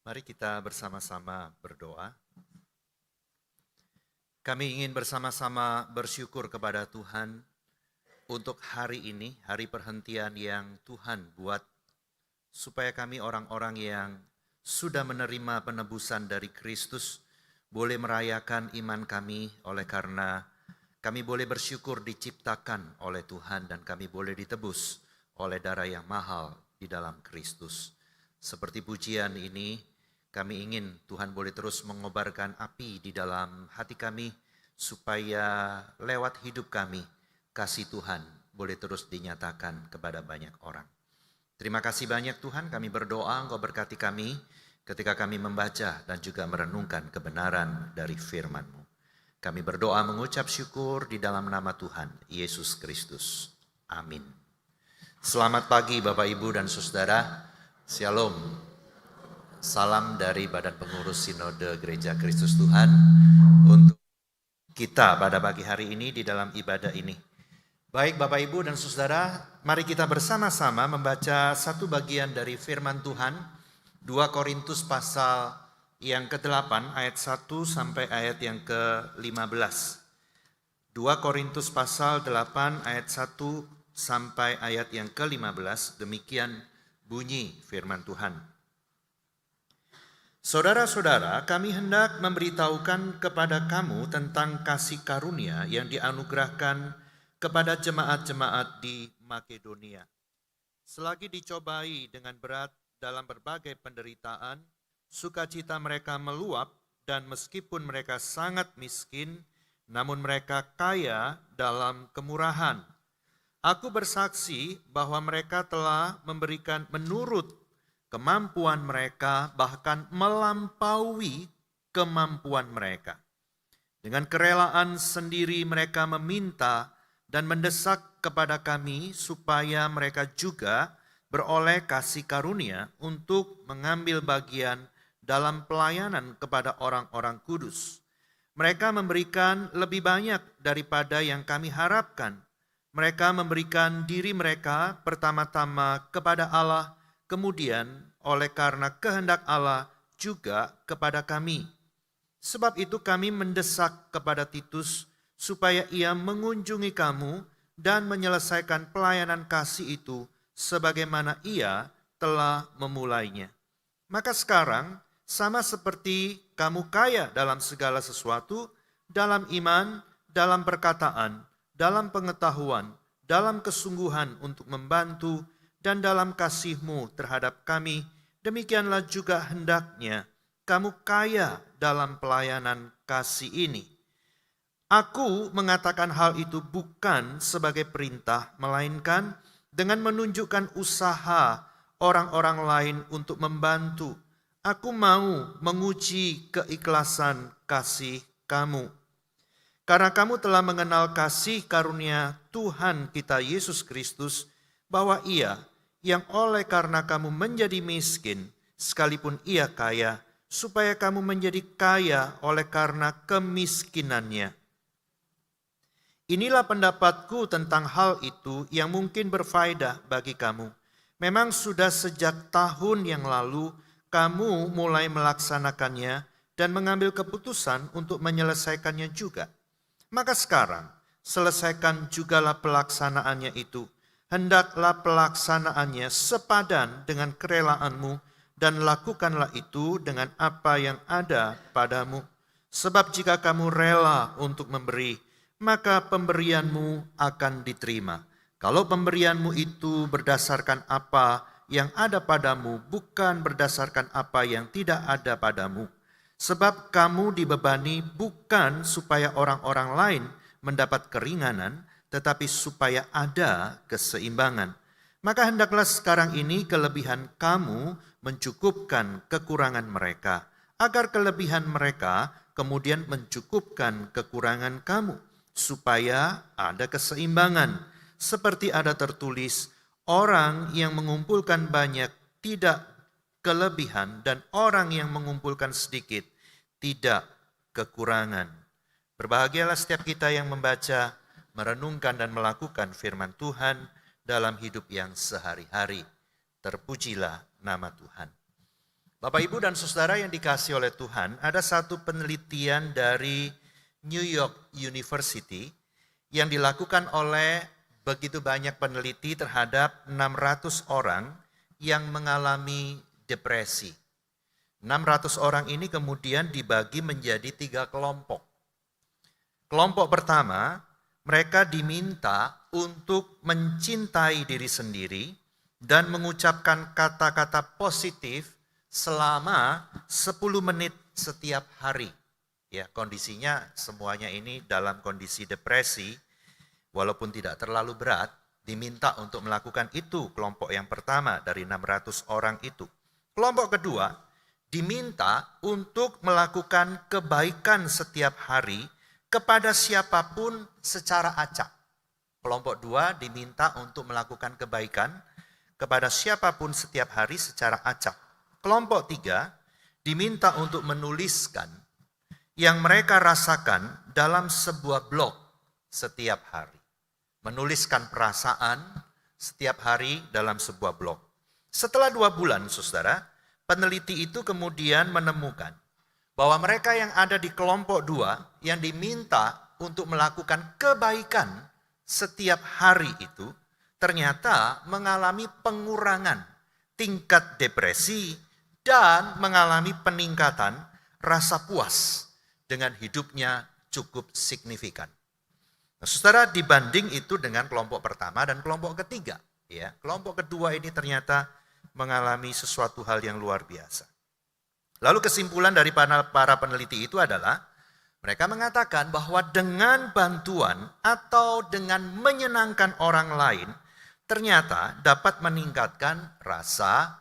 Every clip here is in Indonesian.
Mari kita bersama-sama berdoa. Kami ingin bersama-sama bersyukur kepada Tuhan untuk hari ini, hari perhentian yang Tuhan buat, supaya kami orang-orang yang sudah menerima penebusan dari Kristus boleh merayakan iman kami, oleh karena kami boleh bersyukur diciptakan oleh Tuhan dan kami boleh ditebus oleh darah yang mahal di dalam Kristus. Seperti pujian ini, kami ingin Tuhan boleh terus mengobarkan api di dalam hati kami, supaya lewat hidup kami, kasih Tuhan boleh terus dinyatakan kepada banyak orang. Terima kasih banyak Tuhan, kami berdoa Engkau berkati kami ketika kami membaca dan juga merenungkan kebenaran dari firman-Mu. Kami berdoa mengucap syukur di dalam nama Tuhan, Yesus Kristus. Amin. Selamat pagi Bapak Ibu dan Saudara, Shalom. Salam dari Badan Pengurus Sinode Gereja Kristus Tuhan untuk kita pada pagi hari ini di dalam ibadah ini. Baik Bapak Ibu dan Saudara, mari kita bersama-sama membaca satu bagian dari firman Tuhan, 2 Korintus pasal yang ke-8 ayat 1 sampai ayat yang ke-15. 2 Korintus pasal 8 ayat 1 sampai ayat yang ke-15, demikian bunyi firman Tuhan. Saudara-saudara, kami hendak memberitahukan kepada kamu tentang kasih karunia yang dianugerahkan kepada jemaat-jemaat di Makedonia. Selagi dicobai dengan berat dalam berbagai penderitaan, sukacita mereka meluap, dan meskipun mereka sangat miskin, namun mereka kaya dalam kemurahan. Aku bersaksi bahwa mereka telah memberikan menurut kemampuan mereka, bahkan melampaui kemampuan mereka. Dengan kerelaan sendiri mereka meminta dan mendesak kepada kami supaya mereka juga beroleh kasih karunia untuk mengambil bagian dalam pelayanan kepada orang-orang kudus. Mereka memberikan lebih banyak daripada yang kami harapkan. Mereka memberikan diri mereka pertama-tama kepada Allah, kemudian oleh karena kehendak Allah juga kepada kami. Sebab itu kami mendesak kepada Titus supaya ia mengunjungi kamu dan menyelesaikan pelayanan kasih itu sebagaimana ia telah memulainya. Maka sekarang sama seperti kamu kaya dalam segala sesuatu, dalam iman, dalam perkataan, dalam pengetahuan, dalam kesungguhan untuk membantu, dan dalam kasih-Mu terhadap kami, demikianlah juga hendaknya kamu kaya dalam pelayanan kasih ini. Aku mengatakan hal itu bukan sebagai perintah, melainkan dengan menunjukkan usaha orang-orang lain untuk membantu. Aku mau menguji keikhlasan kasih kamu. Karena kamu telah mengenal kasih karunia Tuhan kita Yesus Kristus, bahwa Ia yang oleh karena kamu menjadi miskin, sekalipun Ia kaya, supaya kamu menjadi kaya oleh karena kemiskinannya. Inilah pendapatku tentang hal itu yang mungkin berfaedah bagi kamu. Memang sudah sejak tahun yang lalu kamu mulai melaksanakannya dan mengambil keputusan untuk menyelesaikannya juga. Maka sekarang selesaikan jugalah pelaksanaannya itu. Hendaklah pelaksanaannya sepadan dengan kerelaanmu, dan lakukanlah itu dengan apa yang ada padamu. Sebab jika kamu rela untuk memberi, maka pemberianmu akan diterima. Kalau pemberianmu itu berdasarkan apa yang ada padamu, bukan berdasarkan apa yang tidak ada padamu. Sebab kamu dibebani bukan supaya orang-orang lain mendapat keringanan, tetapi supaya ada keseimbangan. Maka hendaklah sekarang ini kelebihan kamu mencukupkan kekurangan mereka, agar kelebihan mereka kemudian mencukupkan kekurangan kamu, supaya ada keseimbangan. Seperti ada tertulis, orang yang mengumpulkan banyak tidak kelebihan, dan orang yang mengumpulkan sedikit tidak kekurangan. Berbahagialah setiap kita yang membaca, merenungkan dan melakukan firman Tuhan dalam hidup yang sehari-hari. Terpujilah nama Tuhan. Bapak, Ibu, dan Saudara yang dikasihi oleh Tuhan, ada satu penelitian dari New York University yang dilakukan oleh begitu banyak peneliti terhadap 600 orang yang mengalami depresi. 600 orang ini kemudian dibagi menjadi 3 kelompok. Kelompok pertama, mereka diminta untuk mencintai diri sendiri dan mengucapkan kata-kata positif selama 10 menit setiap hari. Ya, kondisinya semuanya ini dalam kondisi depresi, walaupun tidak terlalu berat, diminta untuk melakukan itu kelompok yang pertama dari 600 orang itu. Kelompok kedua diminta untuk melakukan kebaikan setiap hari kepada siapapun secara acak. Kelompok 2 diminta untuk melakukan kebaikan kepada siapapun setiap hari secara acak. Kelompok 3 diminta untuk menuliskan yang mereka rasakan dalam sebuah blog setiap hari. Menuliskan perasaan setiap hari dalam sebuah blog. Setelah 2 bulan, saudara, peneliti itu kemudian menemukan bahwa mereka yang ada di kelompok 2 yang diminta untuk melakukan kebaikan setiap hari itu ternyata mengalami pengurangan tingkat depresi dan mengalami peningkatan rasa puas dengan hidupnya cukup signifikan. Nah, saudara, dibanding itu dengan kelompok pertama dan kelompok ketiga, ya, kelompok kedua ini ternyata mengalami sesuatu hal yang luar biasa. Lalu kesimpulan dari para peneliti itu adalah mereka mengatakan bahwa dengan bantuan atau dengan menyenangkan orang lain ternyata dapat meningkatkan rasa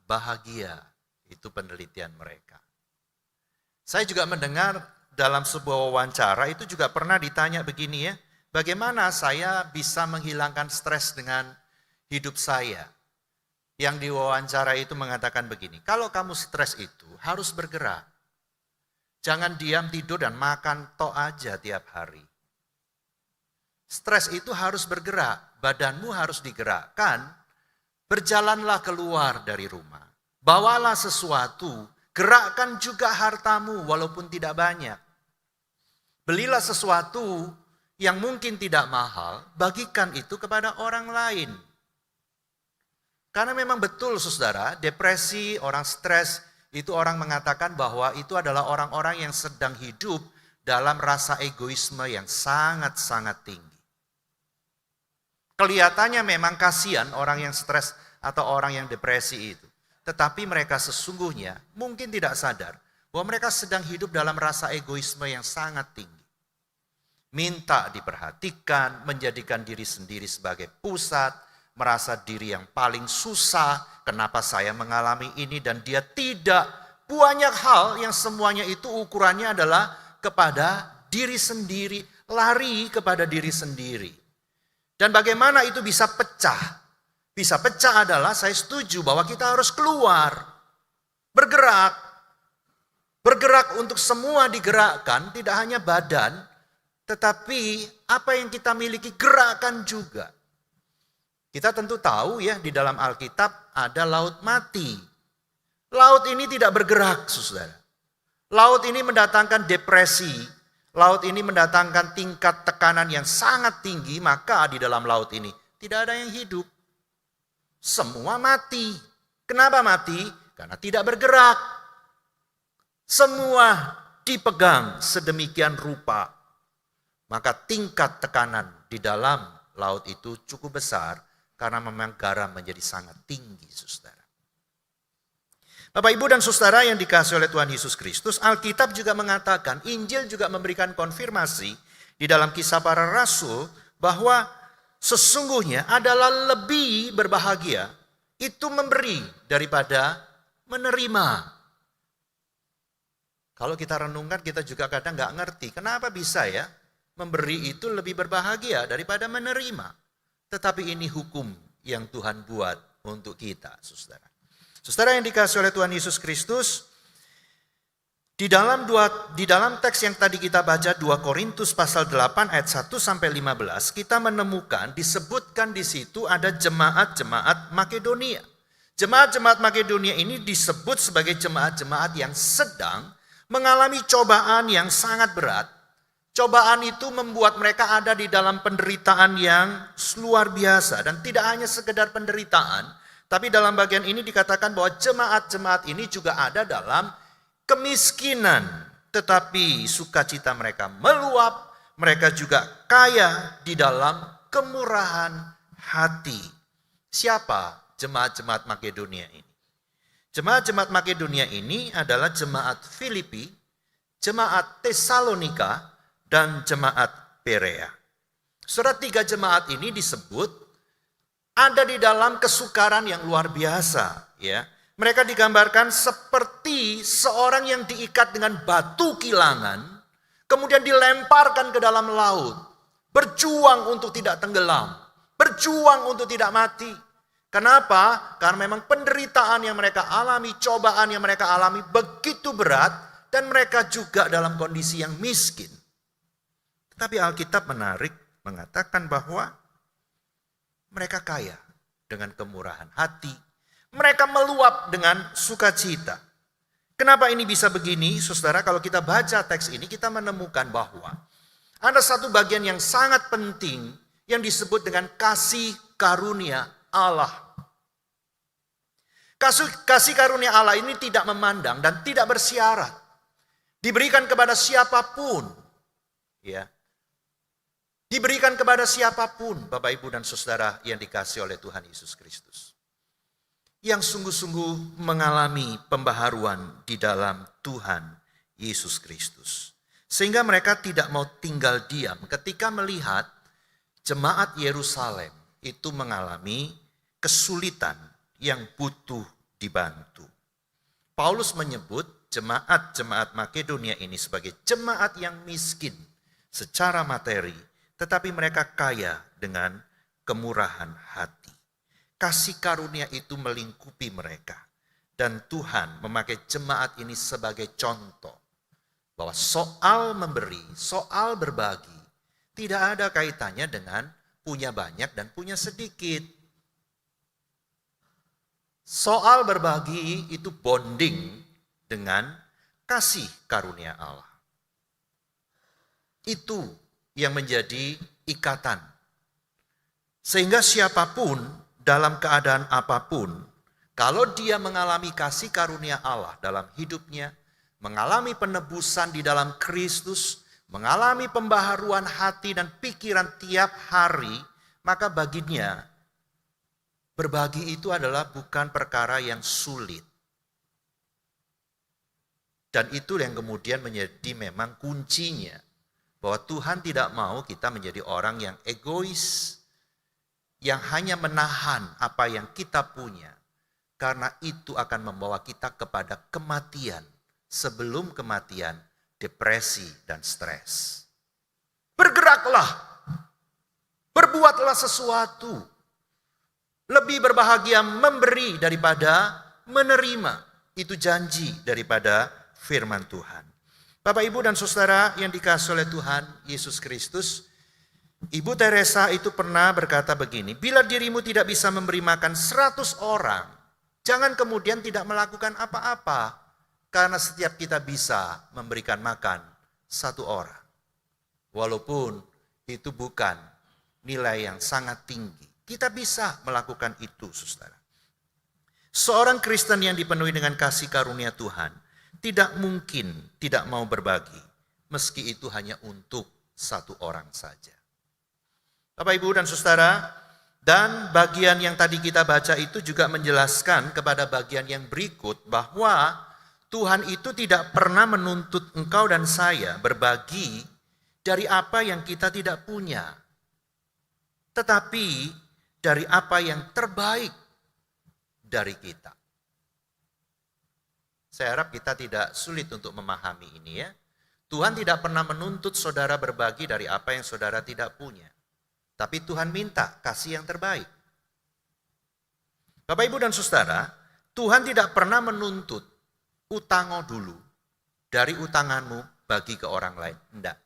bahagia. Itu penelitian mereka. Saya juga mendengar dalam sebuah wawancara itu juga pernah ditanya begini ya, bagaimana saya bisa menghilangkan stres dengan hidup saya? Yang diwawancara itu mengatakan begini, kalau kamu stres itu harus bergerak. Jangan diam tidur dan makan tok aja tiap hari. Stres itu harus bergerak, badanmu harus digerakkan, berjalanlah keluar dari rumah. Bawalah sesuatu, gerakkan juga hartamu walaupun tidak banyak. Belilah sesuatu yang mungkin tidak mahal, bagikan itu kepada orang lain. Karena memang betul saudara, depresi, orang stres, itu orang mengatakan bahwa itu adalah orang-orang yang sedang hidup dalam rasa egoisme yang sangat-sangat tinggi. Kelihatannya memang kasihan orang yang stres atau orang yang depresi itu. Tetapi mereka sesungguhnya mungkin tidak sadar bahwa mereka sedang hidup dalam rasa egoisme yang sangat tinggi. Minta diperhatikan, menjadikan diri sendiri sebagai pusat, merasa diri yang paling susah, kenapa saya mengalami ini dan dia tidak. Banyak hal yang semuanya itu ukurannya adalah kepada diri sendiri, lari kepada diri sendiri. Dan bagaimana itu bisa pecah? Bisa pecah adalah saya setuju bahwa kita harus keluar, bergerak. Bergerak untuk semua digerakkan, tidak hanya badan, tetapi apa yang kita miliki gerakan juga. Kita tentu tahu ya di dalam Alkitab ada laut mati. Laut ini tidak bergerak, saudara. Laut ini mendatangkan depresi. Laut ini mendatangkan tingkat tekanan yang sangat tinggi, maka di dalam laut ini tidak ada yang hidup. Semua mati. Kenapa mati? Karena tidak bergerak. Semua dipegang sedemikian rupa. Maka tingkat tekanan di dalam laut itu cukup besar. Karena memang garam menjadi sangat tinggi, saudara. Bapak, Ibu, dan saudara yang dikasihi oleh Tuhan Yesus Kristus, Alkitab juga mengatakan, Injil juga memberikan konfirmasi di dalam Kisah Para Rasul bahwa sesungguhnya adalah lebih berbahagia itu memberi daripada menerima. Kalau kita renungkan, kita juga kadang nggak ngerti kenapa bisa ya memberi itu lebih berbahagia daripada menerima. Tetapi ini hukum yang Tuhan buat untuk kita, saudara. Saudara yang dikasihi oleh Tuhan Yesus Kristus, di dalam teks yang tadi kita baca 2 Korintus pasal 8 ayat 1 sampai 15, kita menemukan disebutkan di situ ada jemaat-jemaat Makedonia. Jemaat-jemaat Makedonia ini disebut sebagai jemaat-jemaat yang sedang mengalami cobaan yang sangat berat. Cobaan itu membuat mereka ada di dalam penderitaan yang luar biasa. Dan tidak hanya sekedar penderitaan, tapi dalam bagian ini dikatakan bahwa jemaat-jemaat ini juga ada dalam kemiskinan. Tetapi sukacita mereka meluap, mereka juga kaya di dalam kemurahan hati. Siapa jemaat-jemaat Makedonia ini? Jemaat-jemaat Makedonia ini adalah jemaat Filipi, jemaat Tesalonika, dan jemaat Berea. Saudara, 3 jemaat ini disebut ada di dalam kesukaran yang luar biasa. Ya, mereka digambarkan seperti seorang yang diikat dengan batu kilangan, kemudian dilemparkan ke dalam laut, berjuang untuk tidak tenggelam, berjuang untuk tidak mati. Kenapa? Karena memang penderitaan yang mereka alami, cobaan yang mereka alami begitu berat, dan mereka juga dalam kondisi yang miskin. Tapi Alkitab menarik mengatakan bahwa mereka kaya dengan kemurahan hati. Mereka meluap dengan sukacita. Kenapa ini bisa begini? Saudara, kalau kita baca teks ini kita menemukan bahwa ada satu bagian yang sangat penting yang disebut dengan kasih karunia Allah. Kasih karunia Allah ini tidak memandang dan tidak bersyarat. Diberikan kepada siapapun. Ya. Diberikan kepada siapapun, Bapak, Ibu, dan Saudara yang dikasihi oleh Tuhan Yesus Kristus. Yang sungguh-sungguh mengalami pembaharuan di dalam Tuhan Yesus Kristus. Sehingga mereka tidak mau tinggal diam ketika melihat jemaat Yerusalem itu mengalami kesulitan yang butuh dibantu. Paulus menyebut jemaat-jemaat Makedonia ini sebagai jemaat yang miskin secara materi, tetapi mereka kaya dengan kemurahan hati. Kasih karunia itu melingkupi mereka. Dan Tuhan memakai jemaat ini sebagai contoh bahwa soal memberi, soal berbagi tidak ada kaitannya dengan punya banyak dan punya sedikit. Soal berbagi itu bonding dengan kasih karunia Allah. Itu yang menjadi ikatan. Sehingga siapapun dalam keadaan apapun, kalau dia mengalami kasih karunia Allah dalam hidupnya, mengalami penebusan di dalam Kristus, mengalami pembaharuan hati dan pikiran tiap hari, maka baginya berbagi itu adalah bukan perkara yang sulit. Dan itu yang kemudian menjadi memang kuncinya. Bahwa Tuhan tidak mau kita menjadi orang yang egois, yang hanya menahan apa yang kita punya. Karena itu akan membawa kita kepada kematian. Sebelum kematian, depresi dan stres. Bergeraklah, berbuatlah sesuatu. Lebih berbahagia memberi daripada menerima. Itu janji daripada firman Tuhan. Bapak, Ibu, dan Saudara yang dikasihi oleh Tuhan Yesus Kristus, Ibu Teresa itu pernah berkata begini, bila dirimu tidak bisa memberi makan 100 orang, jangan kemudian tidak melakukan apa-apa, karena setiap kita bisa memberikan makan 1 orang. Walaupun itu bukan nilai yang sangat tinggi, kita bisa melakukan itu, Saudara. Seorang Kristen yang dipenuhi dengan kasih karunia Tuhan, tidak mungkin tidak mau berbagi, meski itu hanya untuk 1 orang saja. Bapak, Ibu, dan Saudara, dan bagian yang tadi kita baca itu juga menjelaskan kepada bagian yang berikut bahwa Tuhan itu tidak pernah menuntut engkau dan saya berbagi dari apa yang kita tidak punya, tetapi dari apa yang terbaik dari kita. Saya harap kita tidak sulit untuk memahami ini ya. Tuhan tidak pernah menuntut saudara berbagi dari apa yang saudara tidak punya. Tapi Tuhan minta kasih yang terbaik. Bapak, Ibu, dan Saudara, Tuhan tidak pernah menuntut utango dulu dari utanganmu bagi ke orang lain. Tidak.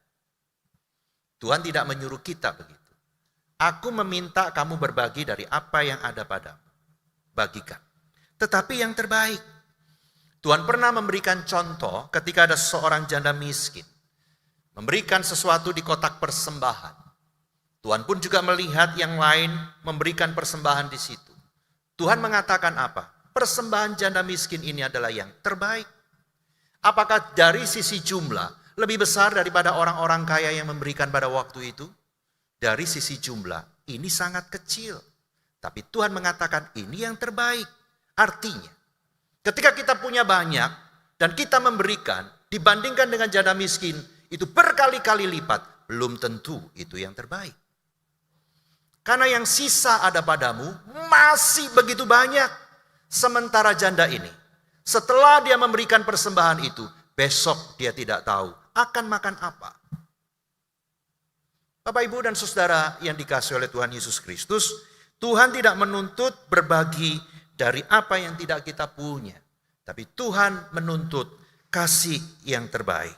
Tuhan tidak menyuruh kita begitu. Aku meminta kamu berbagi dari apa yang ada padamu. Bagikan. tetapi yang terbaik. Tuhan pernah memberikan contoh ketika ada seorang janda miskin memberikan sesuatu di kotak persembahan. Tuhan pun juga melihat yang lain memberikan persembahan di situ. Tuhan mengatakan apa? Persembahan janda miskin ini adalah yang terbaik. Apakah dari sisi jumlah lebih besar daripada orang-orang kaya yang memberikan pada waktu itu? Dari sisi jumlah ini sangat kecil. Tapi Tuhan mengatakan ini yang terbaik. Artinya, ketika kita punya banyak dan kita memberikan dibandingkan dengan janda miskin, itu berkali-kali lipat, belum tentu itu yang terbaik. Karena yang sisa ada padamu masih begitu banyak. Sementara janda ini, setelah dia memberikan persembahan itu, besok dia tidak tahu akan makan apa. Bapak, Ibu, dan Saudara yang dikasihi oleh Tuhan Yesus Kristus, Tuhan tidak menuntut berbagi dari apa yang tidak kita punya. Tapi Tuhan menuntut kasih yang terbaik.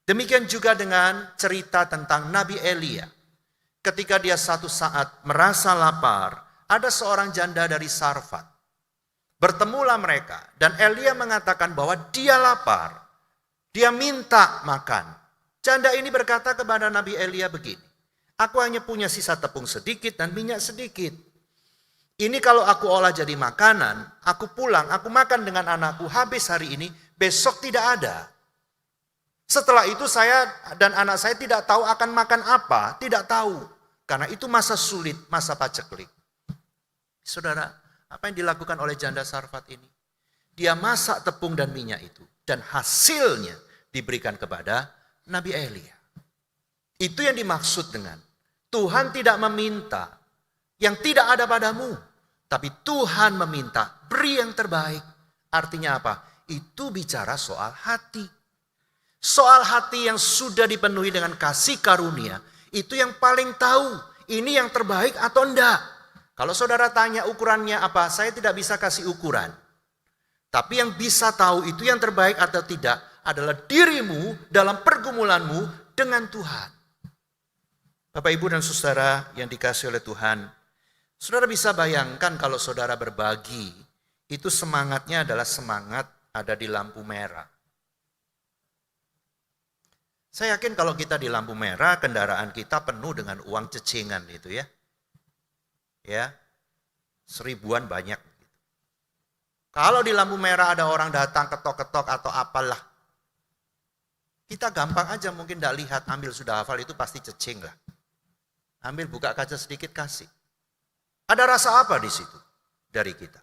Demikian juga dengan cerita tentang Nabi Elia. Ketika dia satu saat merasa lapar, ada seorang janda dari Sarfat. Bertemulah mereka dan Elia mengatakan bahwa dia lapar. Dia minta makan. Janda ini berkata kepada Nabi Elia begini, aku hanya punya sisa tepung sedikit dan minyak sedikit. Ini kalau aku olah jadi makanan, aku pulang, aku makan dengan anakku habis hari ini, besok tidak ada. Setelah itu saya dan anak saya tidak tahu akan makan apa, tidak tahu. Karena itu masa sulit, masa paceklik. Saudara, apa yang dilakukan oleh janda Sarfat ini? Dia masak tepung dan minyak itu. Dan hasilnya diberikan kepada Nabi Elia. Itu yang dimaksud dengan Tuhan tidak meminta yang tidak ada padamu. Tapi Tuhan meminta beri yang terbaik. Artinya apa? Itu bicara soal hati. Soal hati yang sudah dipenuhi dengan kasih karunia, itu yang paling tahu ini yang terbaik atau enggak. Kalau saudara tanya ukurannya apa, saya tidak bisa kasih ukuran. Tapi yang bisa tahu itu yang terbaik atau tidak adalah dirimu dalam pergumulanmu dengan Tuhan. Bapak, Ibu, dan Saudara yang dikasihi oleh Tuhan, saudara bisa bayangkan kalau saudara berbagi, itu semangatnya adalah semangat ada di lampu merah. Saya yakin kalau kita di lampu merah, kendaraan kita penuh dengan uang cecengan itu ya. Ya, seribuan banyak. Kalau di lampu merah ada orang datang ketok-ketok atau apalah, kita gampang aja mungkin tidak lihat, ambil sudah hafal itu pasti cecing lah. Ambil buka kaca sedikit kasih. Ada rasa apa di situ dari kita?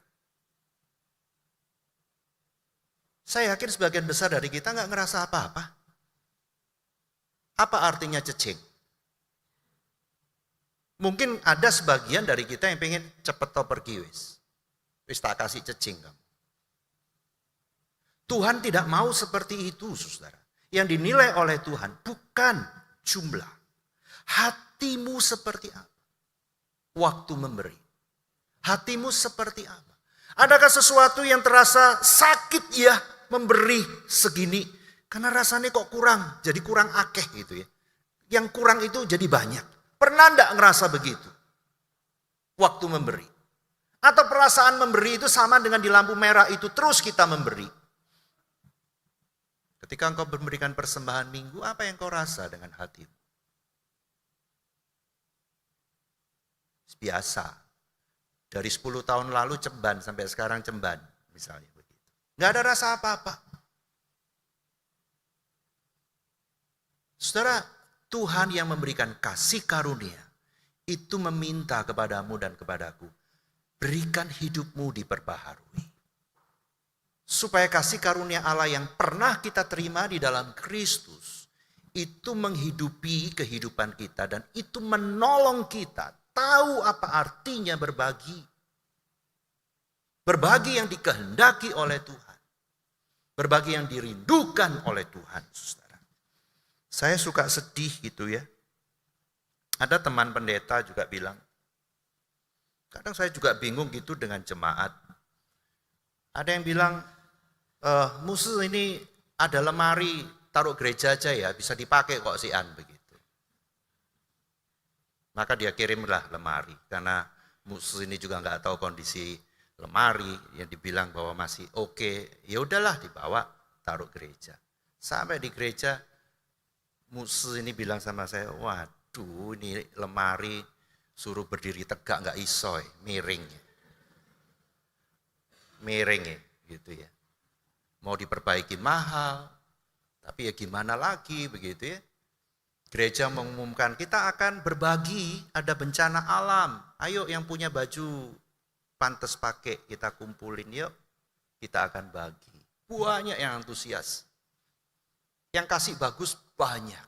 Saya yakin sebagian besar dari kita nggak ngerasa apa-apa. Apa artinya cecing? Mungkin ada sebagian dari kita yang pengen cepet tau pergi wis. Wis tak kasih cecing kamu. Tuhan tidak mau seperti itu, saudara. Yang dinilai oleh Tuhan bukan jumlah. Hatimu seperti apa? Waktu memberi. Hatimu seperti apa? Adakah sesuatu yang terasa sakit ya memberi segini? Karena rasanya kok kurang, jadi kurang akeh gitu ya. Yang kurang itu jadi banyak. Pernah enggak ngerasa begitu? Waktu memberi. Atau perasaan memberi itu sama dengan di lampu merah itu terus kita memberi. Ketika engkau memberikan persembahan minggu, apa yang kau rasa dengan hatimu? Biasa. Dari 10 tahun lalu cemban sampai sekarang cemban. Misalnya begitu. Enggak ada rasa apa-apa. Saudara, Tuhan yang memberikan kasih karunia itu meminta kepadamu dan kepadaku, berikan hidupmu diperbaharui. Supaya kasih karunia Allah yang pernah kita terima di dalam Kristus itu menghidupi kehidupan kita dan itu menolong kita tahu apa artinya berbagi. Berbagi yang dikehendaki oleh Tuhan. Berbagi yang dirindukan oleh Tuhan, saudara. Saya suka sedih gitu ya. Ada teman pendeta juga bilang, kadang saya juga bingung gitu dengan jemaat. Ada yang bilang, musuh ini ada lemari, taruh gereja aja ya, bisa dipakai kok si An begitu. Maka dia kirimlah lemari, karena musuh ini juga nggak tahu kondisi lemari yang dibilang bahwa masih oke, ya udahlah dibawa taruh gereja. Sampai di gereja musuh ini bilang sama saya, waduh ini lemari suruh berdiri tegak nggak iso, miring gitu ya. Mau diperbaiki mahal, tapi ya gimana lagi begitu ya. Gereja mengumumkan kita akan berbagi, ada bencana alam. Ayo yang punya baju pantas pakai, kita kumpulin yuk, kita akan bagi. Banyak yang antusias. Yang kasih bagus banyak.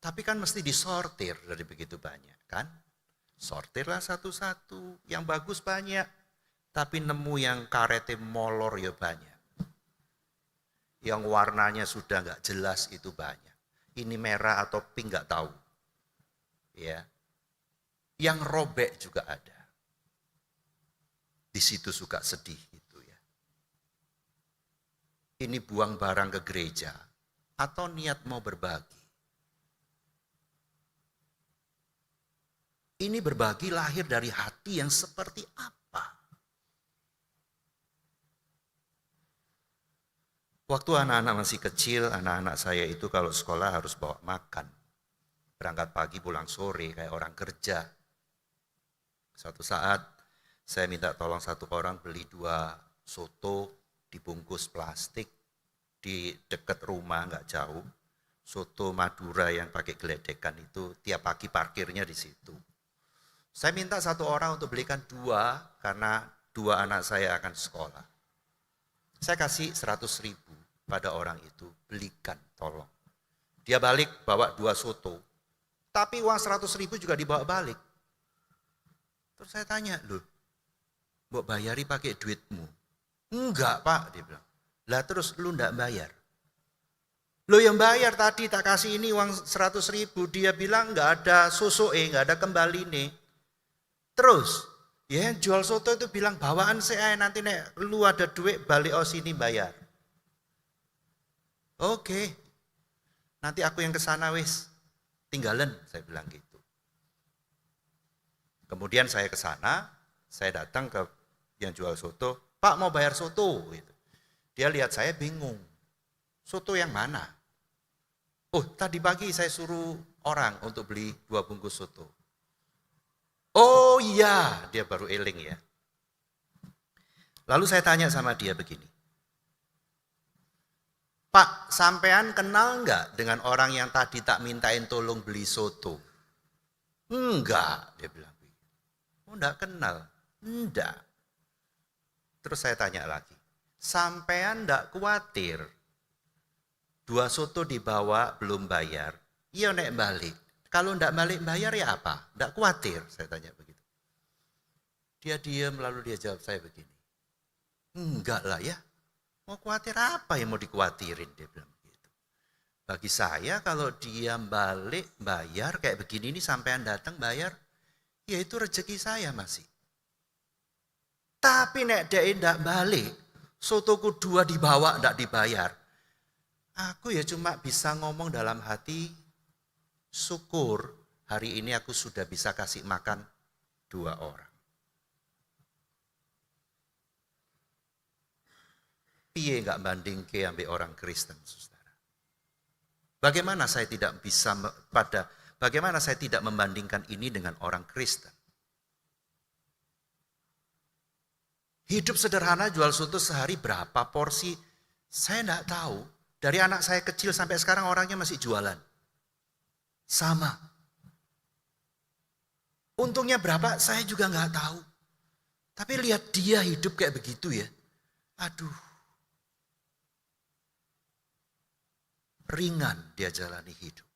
Tapi kan mesti disortir dari begitu banyak kan. Sortirlah satu-satu, yang bagus banyak. Tapi nemu yang karetnya molor ya banyak. Yang warnanya sudah nggak jelas itu banyak. Ini merah atau pink nggak tahu. Ya. Yang robek juga ada. Di situ suka sedih gitu ya. Ini buang barang ke gereja atau niat mau berbagi. Ini berbagi lahir dari hati yang seperti apa? Waktu anak-anak masih kecil, anak-anak saya itu kalau sekolah harus bawa makan. Berangkat pagi pulang sore kayak orang kerja. Suatu saat saya minta tolong satu orang beli 2 soto dibungkus plastik di dekat rumah nggak jauh. Soto Madura yang pakai geledekan itu tiap pagi parkirnya di situ. Saya minta satu orang untuk belikan 2 karena 2 anak saya akan sekolah. Saya kasih 100.000 pada orang itu, belikan tolong. Dia balik bawa 2 soto, tapi uang 100.000 juga dibawa balik. Terus saya tanya, loh, mbok bayari pakai duitmu? Enggak pak, dia bilang. Lah terus lu enggak bayar? Lo yang bayar tadi tak kasih ini uang 100.000, dia bilang enggak ada enggak ada kembali nih. Terus, ya yang jual soto itu bilang bawaan saya nanti nek lu ada duit balik sini bayar. Oke, nanti aku yang kesana wis, tinggalan saya bilang gitu. Kemudian saya kesana, saya datang ke yang jual soto, Pak mau bayar soto. Gitu. Dia lihat saya bingung, soto yang mana? Oh tadi pagi saya suruh orang untuk beli 2 bungkus soto. Oh iya, dia baru eling ya. Lalu saya tanya sama dia begini, Pak, sampean kenal enggak dengan orang yang tadi tak mintain tolong beli soto? Enggak, dia bilang. Oh enggak kenal? Enggak. Terus saya tanya lagi, sampean enggak khawatir 2 soto dibawa belum bayar, iya nek balik. Kalau enggak balik bayar ya apa? Enggak khawatir, saya tanya begitu. Dia diam lalu dia jawab saya begini, enggak lah ya. Mau khawatir apa yang mau dikhawatirin, dia bilang begitu. Bagi saya kalau dia balik bayar kayak begini nih sampean datang bayar, ya itu rezeki saya masih. Tapi nek dia ndak balik, sotoku 2 dibawa ndak dibayar. Aku ya cuma bisa ngomong dalam hati, syukur hari ini aku sudah bisa kasih makan 2 orang. Piye enggak banding ke ambil orang Kristen, saudara. Bagaimana saya tidak membandingkan ini dengan orang Kristen? Hidup sederhana jual soto sehari berapa porsi? Saya enggak tahu. Dari anak saya kecil sampai sekarang orangnya masih jualan. Sama. Untungnya berapa saya juga enggak tahu. Tapi lihat dia hidup kayak begitu ya. Aduh. Ringan dia jalani hidup.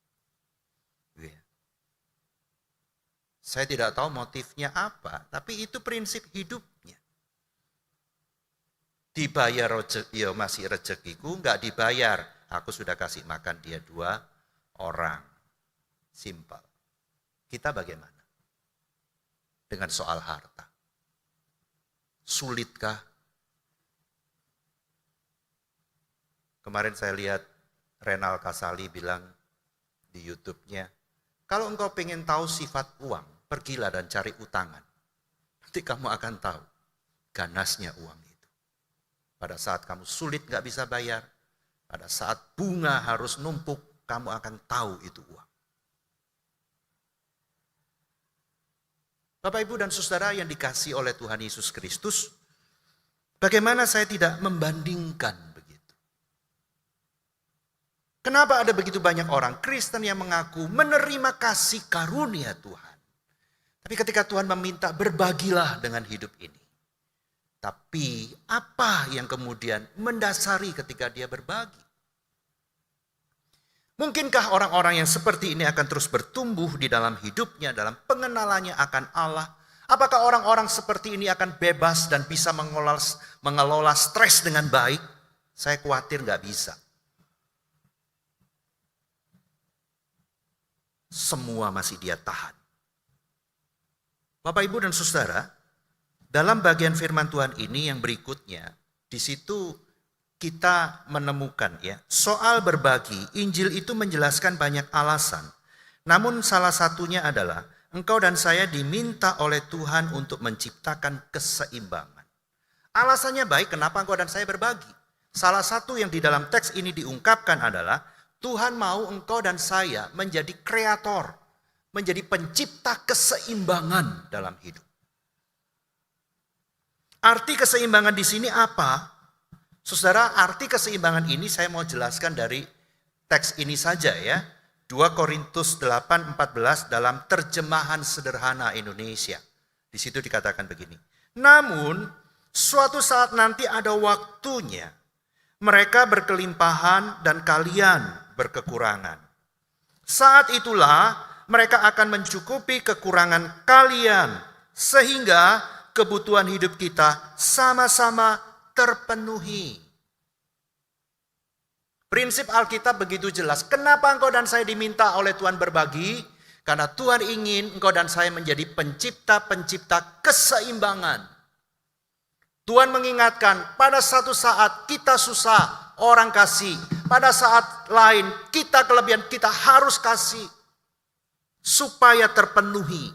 Saya tidak tahu motifnya apa, tapi itu prinsip hidupnya. Dibayar ya masih rezekiku, enggak dibayar, aku sudah kasih makan dia 2 orang. Simpel. Kita bagaimana? Dengan soal harta. Sulitkah? Kemarin saya lihat Renal Kasali bilang di YouTube-nya, kalau engkau pengen tahu sifat uang, pergilah dan cari utangan. Nanti kamu akan tahu ganasnya uang itu. Pada saat kamu sulit gak bisa bayar, pada saat bunga harus numpuk, kamu akan tahu itu uang. Bapak, Ibu, dan Saudara yang dikasihi oleh Tuhan Yesus Kristus, bagaimana saya tidak membandingkan begitu? Kenapa ada begitu banyak orang Kristen yang mengaku menerima kasih karunia Tuhan? Tapi ketika Tuhan meminta, berbagilah dengan hidup ini. Tapi apa yang kemudian mendasari ketika dia berbagi? Mungkinkah orang-orang yang seperti ini akan terus bertumbuh di dalam hidupnya, dalam pengenalannya akan Allah? Apakah orang-orang seperti ini akan bebas dan bisa mengelola stres dengan baik? Saya khawatir gak bisa. Semua masih dia tahan. Bapak, Ibu, dan Saudara, dalam bagian firman Tuhan ini yang berikutnya, di situ kita menemukan soal berbagi. Injil itu menjelaskan banyak alasan. Namun salah satunya adalah engkau dan saya diminta oleh Tuhan untuk menciptakan keseimbangan. Alasannya baik, kenapa engkau dan saya berbagi? Salah satu yang di dalam teks ini diungkapkan adalah Tuhan mau engkau dan saya menjadi kreator, menjadi pencipta keseimbangan dalam hidup. Arti keseimbangan di sini apa? Saudara, arti keseimbangan ini saya mau jelaskan dari teks ini saja ya. 2 Korintus 8:14 dalam terjemahan sederhana Indonesia. Di situ dikatakan begini. Namun, suatu saat nanti ada waktunya. Mereka berkelimpahan dan kalian berkekurangan. Saat itulah mereka akan mencukupi kekurangan kalian. Sehingga kebutuhan hidup kita sama-sama terpenuhi. Prinsip Alkitab begitu jelas. Kenapa engkau dan saya diminta oleh Tuhan berbagi? Karena Tuhan ingin engkau dan saya menjadi pencipta-pencipta keseimbangan. Tuhan mengingatkan pada satu saat kita susah, orang kasih. Pada saat lain kita kelebihan, kita harus kasih. Supaya terpenuhi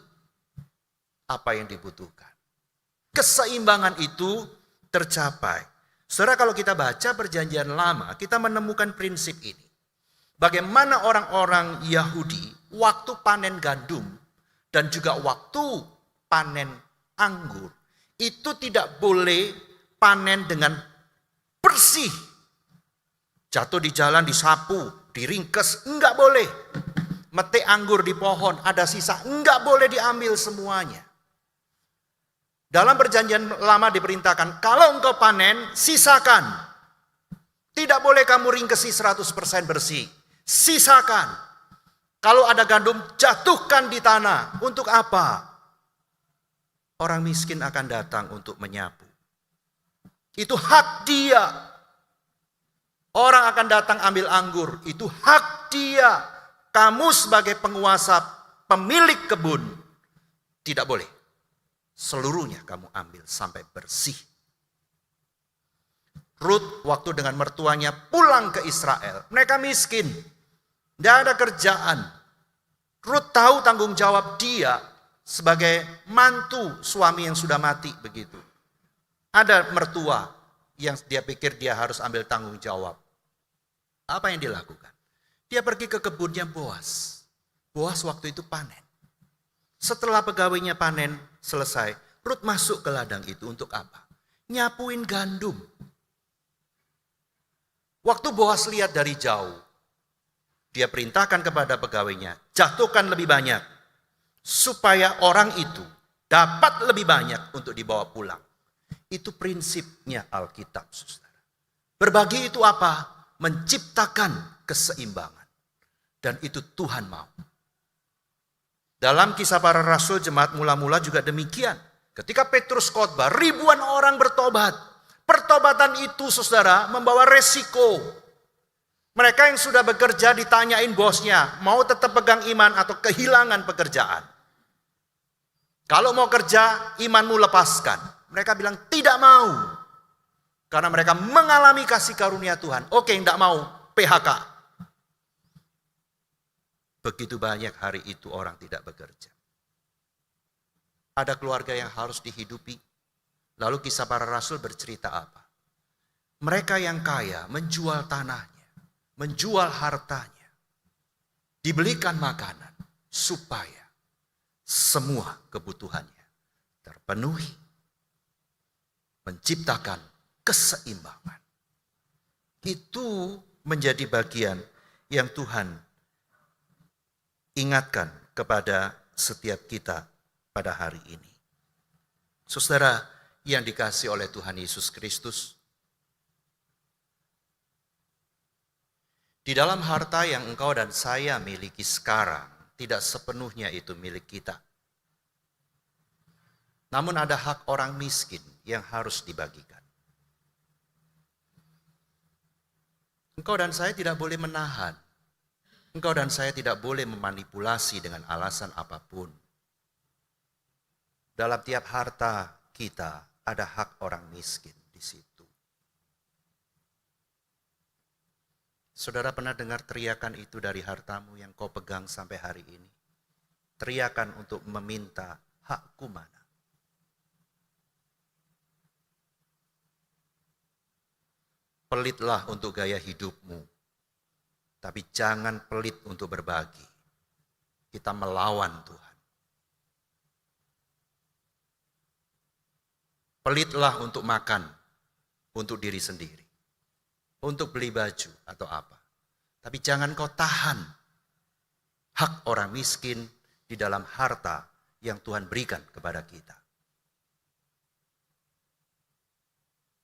apa yang dibutuhkan. Keseimbangan itu tercapai. Saudara, kalau kita baca perjanjian lama, kita menemukan prinsip ini. Bagaimana orang-orang Yahudi waktu panen gandum dan juga waktu panen anggur, itu tidak boleh panen dengan bersih. Jatuh di jalan disapu, diringkes, enggak boleh. Metik anggur di pohon, ada sisa, enggak boleh diambil semuanya. Dalam perjanjian lama diperintahkan, kalau engkau panen, sisakan. Tidak boleh kamu ringkesi 100% bersih. Sisakan. Kalau ada gandum, jatuhkan di tanah. Untuk apa? Orang miskin akan datang untuk menyapu. Itu hak dia. Orang akan datang ambil anggur. Itu hak dia. Kamu sebagai penguasa, pemilik kebun, tidak boleh. Seluruhnya kamu ambil sampai bersih. Rut waktu dengan mertuanya pulang ke Israel. Mereka miskin. Tidak ada kerjaan. Rut tahu tanggung jawab dia sebagai mantu suami yang sudah mati begitu. Ada mertua yang dia pikir dia harus ambil tanggung jawab. Apa yang dilakukan? Dia pergi ke kebunnya Boas. Boas waktu itu panen. Setelah pegawainya panen selesai, Rut masuk ke ladang itu untuk apa? Nyapuin gandum. Waktu Boas lihat dari jauh, dia perintahkan kepada pegawainya, jatuhkan lebih banyak, supaya orang itu dapat lebih banyak untuk dibawa pulang. Itu prinsipnya Alkitab, saudara. Berbagi itu apa? Menciptakan keseimbangan. Dan itu Tuhan mau. Dalam Kisah Para Rasul jemaat mula-mula juga demikian. Ketika Petrus khotbah, ribuan orang bertobat. Pertobatan itu, saudara, membawa resiko. Mereka yang sudah bekerja ditanyain bosnya, mau tetap pegang iman atau kehilangan pekerjaan. Kalau mau kerja, imanmu lepaskan. Mereka bilang tidak mau. Karena mereka mengalami kasih karunia Tuhan. Oke, tidak mau, PHK. Begitu banyak hari itu orang tidak bekerja. Ada keluarga yang harus dihidupi. Lalu kisah para rasul bercerita apa? Mereka yang kaya menjual tanahnya, menjual hartanya, dibelikan makanan supaya semua kebutuhannya terpenuhi, menciptakan keseimbangan. Itu menjadi bagian yang Tuhan ingatkan kepada setiap kita pada hari ini. Saudara yang dikasihi oleh Tuhan Yesus Kristus, di dalam harta yang engkau dan saya miliki sekarang, tidak sepenuhnya itu milik kita. Namun ada hak orang miskin yang harus dibagikan. Engkau dan saya tidak boleh menahan. Engkau dan saya tidak boleh memanipulasi dengan alasan apapun. Dalam tiap harta kita ada hak orang miskin di situ. Saudara pernah dengar teriakan itu dari hartamu yang kau pegang sampai hari ini? Teriakan untuk meminta hakku mana? Pelitlah untuk gaya hidupmu, tapi jangan pelit untuk berbagi. Kita melawan Tuhan. Pelitlah untuk makan, untuk diri sendiri, untuk beli baju atau apa. Tapi jangan kau tahan hak orang miskin di dalam harta yang Tuhan berikan kepada kita.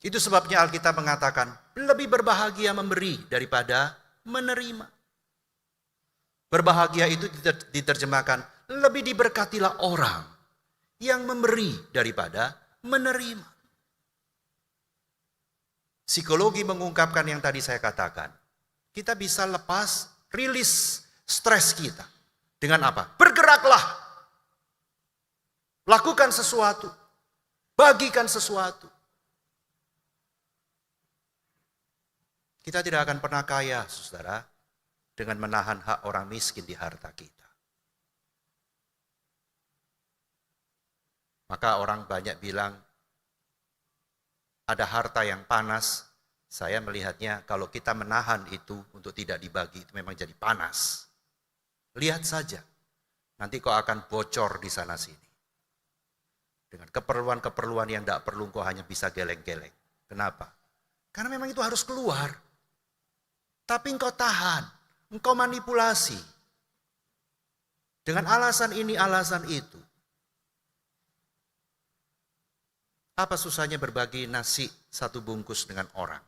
Itu sebabnya Alkitab mengatakan, lebih berbahagia memberi daripada menerima. Berbahagia itu diterjemahkan, lebih diberkatilah orang yang memberi daripada menerima. Psikologi mengungkapkan yang tadi saya katakan. Kita bisa lepas, rilis stres kita. Dengan apa? Bergeraklah. Lakukan sesuatu. Bagikan sesuatu. Kita tidak akan pernah kaya, saudara, dengan menahan hak orang miskin di harta kita. Maka orang banyak bilang, ada harta yang panas. Saya melihatnya kalau kita menahan itu untuk tidak dibagi, itu memang jadi panas. Lihat saja, nanti kau akan bocor di sana sini. Dengan keperluan-keperluan yang tidak perlu kau hanya bisa geleng-geleng. Kenapa? Karena memang itu harus keluar. Tapi engkau tahan, engkau manipulasi. Dengan alasan ini, alasan itu. Apa susahnya berbagi nasi satu bungkus dengan orang?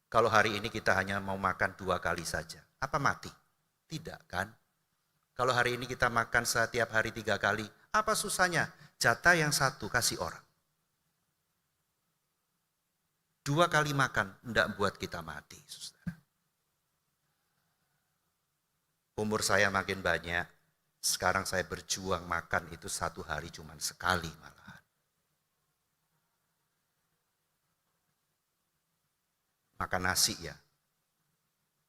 Kalau hari ini kita hanya mau makan 2 kali saja, apa mati? Tidak kan? Kalau hari ini kita makan setiap hari 3 kali, apa susahnya? Jatah yang 1 kasih orang. 2 kali makan tidak buat kita mati, saudara. Umur saya makin banyak, sekarang saya berjuang makan itu 1 hari cuma sekali malahan. Makan nasi ya,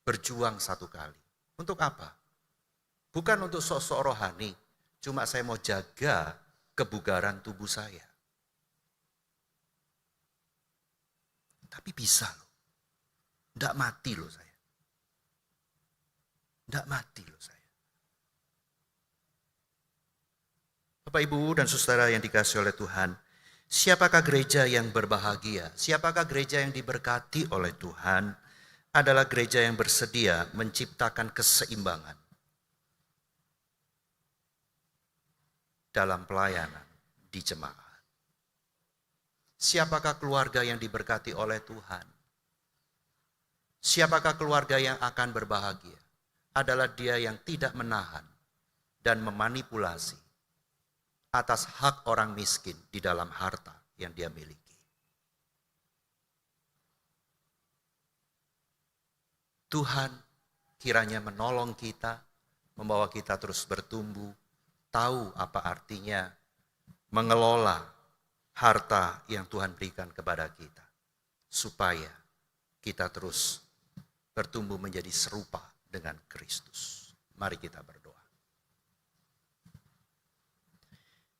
berjuang 1 kali. Untuk apa? Bukan untuk sok-sok rohani, cuma saya mau jaga kebugaran tubuh saya. Tapi bisa loh. Tidak mati loh saya. Tidak mati loh saya. Bapak, Ibu, dan saudara yang dikasihi oleh Tuhan, siapakah gereja yang berbahagia? Siapakah gereja yang diberkati oleh Tuhan? Adalah gereja yang bersedia menciptakan keseimbangan dalam pelayanan di jemaat. Siapakah keluarga yang diberkati oleh Tuhan? Siapakah keluarga yang akan berbahagia? Adalah dia yang tidak menahan dan memanipulasi atas hak orang miskin di dalam harta yang dia miliki. Tuhan kiranya menolong kita, membawa kita terus bertumbuh, tahu apa artinya mengelola harta yang Tuhan berikan kepada kita, supaya kita terus bertumbuh menjadi serupa dengan Kristus. Mari kita berdoa.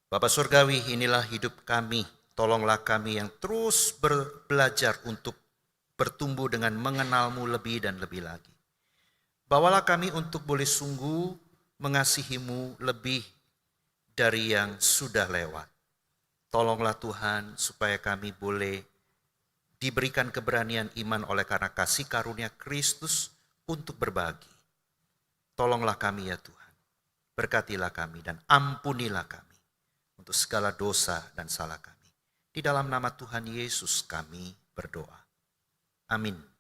Bapa Surgawi, inilah hidup kami. Tolonglah kami yang terus belajar untuk bertumbuh dengan mengenal-Mu lebih dan lebih lagi. Bawalah kami untuk boleh sungguh mengasihi-Mu lebih dari yang sudah lewat. Tolonglah Tuhan supaya kami boleh diberikan keberanian iman oleh karena kasih karunia Kristus untuk berbagi. Tolonglah kami ya Tuhan. Berkatilah kami dan ampunilah kami untuk segala dosa dan salah kami. Di dalam nama Tuhan Yesus kami berdoa. Amin.